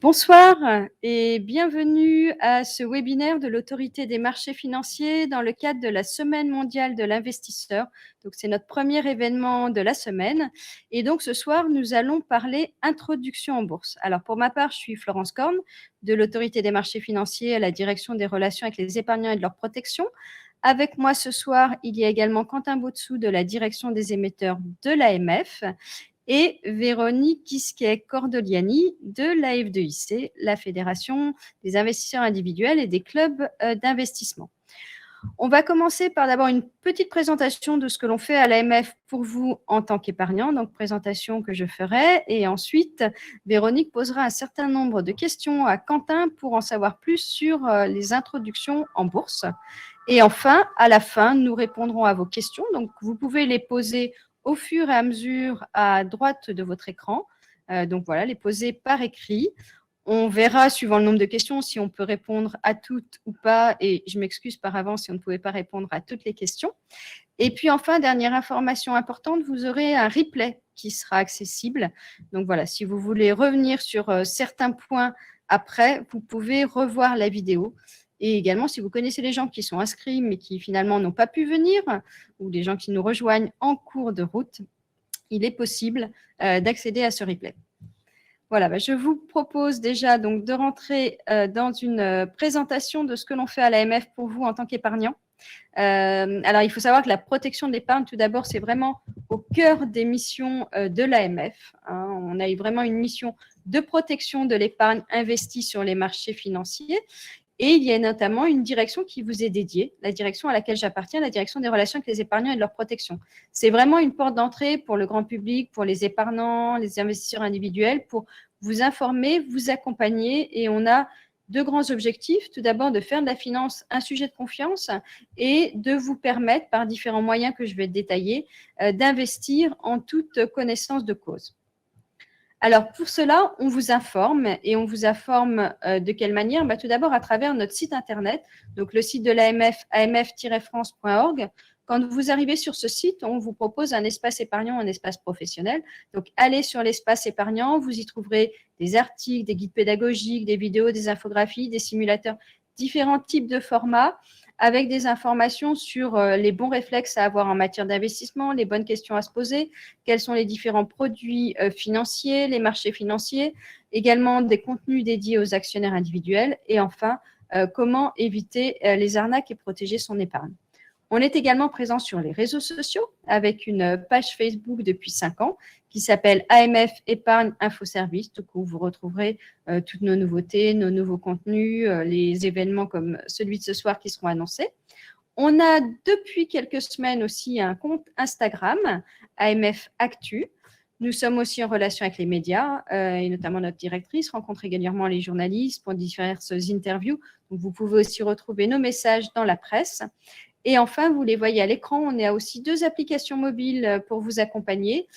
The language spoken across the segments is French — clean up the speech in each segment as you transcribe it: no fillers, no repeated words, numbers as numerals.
Bonsoir et bienvenue à ce webinaire de l'Autorité des marchés financiers dans le cadre de la Semaine mondiale de l'investisseur. Donc, c'est notre premier événement de la semaine. Et donc, ce soir, nous allons parler introduction en bourse. Alors, pour ma part, je suis Florence Corne de l'Autorité des marchés financiers à la direction des relations avec les épargnants et de leur protection. Avec moi ce soir, il y a également Quentin Botsou de la direction des émetteurs de l'AMF et Véronique Gisquet-Cordoliani de l'AF2IC, la Fédération des investisseurs individuels et des clubs d'investissement. On va commencer par d'abord une petite présentation de ce que l'on fait à l'AMF pour vous en tant qu'épargnant, donc présentation que je ferai, et ensuite Véronique posera un certain nombre de questions à Quentin pour en savoir plus sur les introductions en bourse. Et enfin, à la fin, nous répondrons à vos questions, donc vous pouvez les poser au fur et à mesure à droite de votre écran, donc voilà, les poser par écrit. On verra, suivant le nombre de questions, si on peut répondre à toutes ou pas. Et je m'excuse par avance si on ne pouvait pas répondre à toutes les questions. Et puis enfin, dernière information importante, vous aurez un replay qui sera accessible. Donc voilà, si vous voulez revenir sur certains points après, vous pouvez revoir la vidéo. Et également, si vous connaissez les gens qui sont inscrits mais qui finalement n'ont pas pu venir, ou des gens qui nous rejoignent en cours de route, il est possible d'accéder à ce replay. Voilà, je vous propose déjà donc de rentrer dans une présentation de ce que l'on fait à l'AMF pour vous en tant qu'épargnant. Alors, il faut savoir que la protection de l'épargne, tout d'abord, c'est vraiment au cœur des missions de l'AMF. On a vraiment une mission de protection de l'épargne investie sur les marchés financiers. Et il y a notamment une direction qui vous est dédiée, la direction à laquelle j'appartiens, la direction des relations avec les épargnants et de leur protection. C'est vraiment une porte d'entrée pour le grand public, pour les épargnants, les investisseurs individuels, pour vous informer, vous accompagner. Et on a deux grands objectifs. Tout d'abord, de faire de la finance un sujet de confiance et de vous permettre, par différents moyens que je vais détailler, d'investir en toute connaissance de cause. Alors, pour cela, on vous informe et on vous informe de quelle manière? Tout d'abord, à travers notre site internet, donc le site de l'AMF, amf-france.org. Quand vous arrivez sur ce site, on vous propose un espace épargnant, un espace professionnel. Donc, allez sur l'espace épargnant, vous y trouverez des articles, des guides pédagogiques, des vidéos, des infographies, des simulateurs, différents types de formats, avec des informations sur les bons réflexes à avoir en matière d'investissement, les bonnes questions à se poser, quels sont les différents produits financiers, les marchés financiers, également des contenus dédiés aux actionnaires individuels et enfin, comment éviter les arnaques et protéger son épargne. On est également présent sur les réseaux sociaux avec une page Facebook depuis 5 ans qui s'appelle AMF Épargne Info Service, où vous retrouverez toutes nos nouveautés, nos nouveaux contenus, les événements comme celui de ce soir qui seront annoncés. On a depuis quelques semaines aussi un compte Instagram, AMF Actu. Nous sommes aussi en relation avec les médias et notamment notre directrice rencontre régulièrement les journalistes pour diverses interviews. Donc, vous pouvez aussi retrouver nos messages dans la presse. Et enfin, vous les voyez à l'écran, on a aussi 2 applications mobiles pour vous accompagner.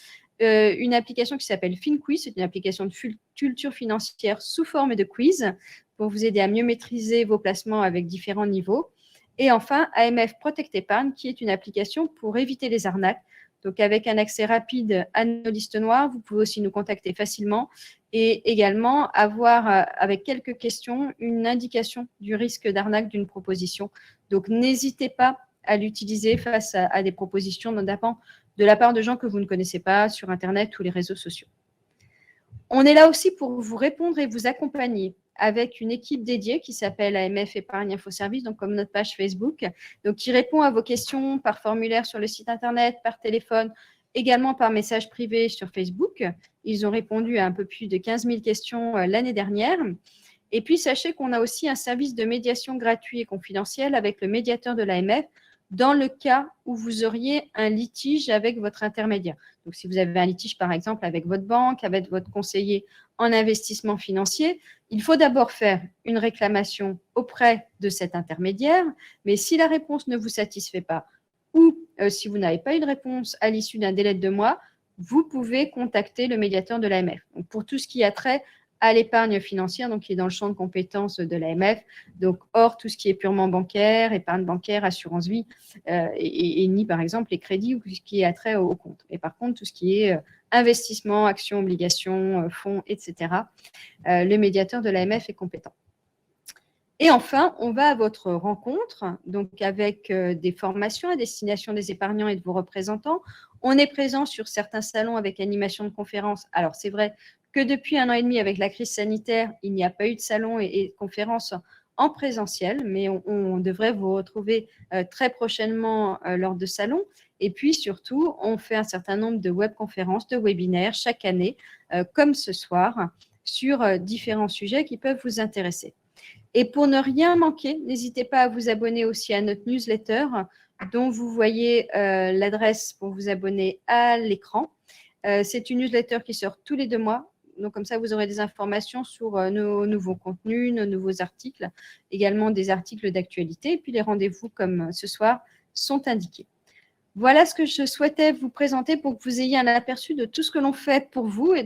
Une application qui s'appelle FinQuiz, c'est une application de culture financière sous forme de quiz pour vous aider à mieux maîtriser vos placements avec différents niveaux. Et enfin, AMF Protect Épargne, qui est une application pour éviter les arnaques. Donc, avec un accès rapide à nos listes noires, vous pouvez aussi nous contacter facilement et également avoir, avec quelques questions, une indication du risque d'arnaque d'une proposition. Donc, n'hésitez pas à l'utiliser face à des propositions, notamment de la part de gens que vous ne connaissez pas sur Internet ou les réseaux sociaux. On est là aussi pour vous répondre et vous accompagner avec une équipe dédiée qui s'appelle AMF Épargne Info Service, donc comme notre page Facebook, donc qui répond à vos questions par formulaire sur le site Internet, par téléphone, également par message privé sur Facebook. Ils ont répondu à un peu plus de 15 000 questions l'année dernière. Et puis, sachez qu'on a aussi un service de médiation gratuit et confidentiel avec le médiateur de l'AMF dans le cas où vous auriez un litige avec votre intermédiaire. Donc, si vous avez un litige, par exemple, avec votre banque, avec votre conseiller en investissement financier, il faut d'abord faire une réclamation auprès de cet intermédiaire. Mais si la réponse ne vous satisfait pas ou si vous n'avez pas eu de réponse à l'issue d'un délai de 2 mois, vous pouvez contacter le médiateur de l'AMF. Donc, pour tout ce qui a trait à l'épargne financière, donc qui est dans le champ de compétences de l'AMF, donc hors tout ce qui est purement bancaire, épargne bancaire, assurance vie, et ni par exemple les crédits ou ce qui est attrait au compte. Et par contre, tout ce qui est investissement, actions, obligations, fonds, etc., le médiateur de l'AMF est compétent. Et enfin, on va à votre rencontre, donc avec des formations à destination des épargnants et de vos représentants. On est présent sur certains salons avec animation de conférences. Alors, c'est vrai que depuis 1 an et demi, avec la crise sanitaire, il n'y a pas eu de salons et de conférences en présentiel, mais on devrait vous retrouver très prochainement lors de salons. Et puis, surtout, on fait un certain nombre de webconférences, de webinaires chaque année, comme ce soir, sur différents sujets qui peuvent vous intéresser. Et pour ne rien manquer, n'hésitez pas à vous abonner aussi à notre newsletter dont vous voyez l'adresse pour vous abonner à l'écran. C'est une newsletter qui sort tous les 2 mois. Donc, comme ça, vous aurez des informations sur nos nouveaux contenus, nos nouveaux articles, également des articles d'actualité. Et puis, les rendez-vous, comme ce soir, sont indiqués. Voilà ce que je souhaitais vous présenter pour que vous ayez un aperçu de tout ce que l'on fait pour vous. Et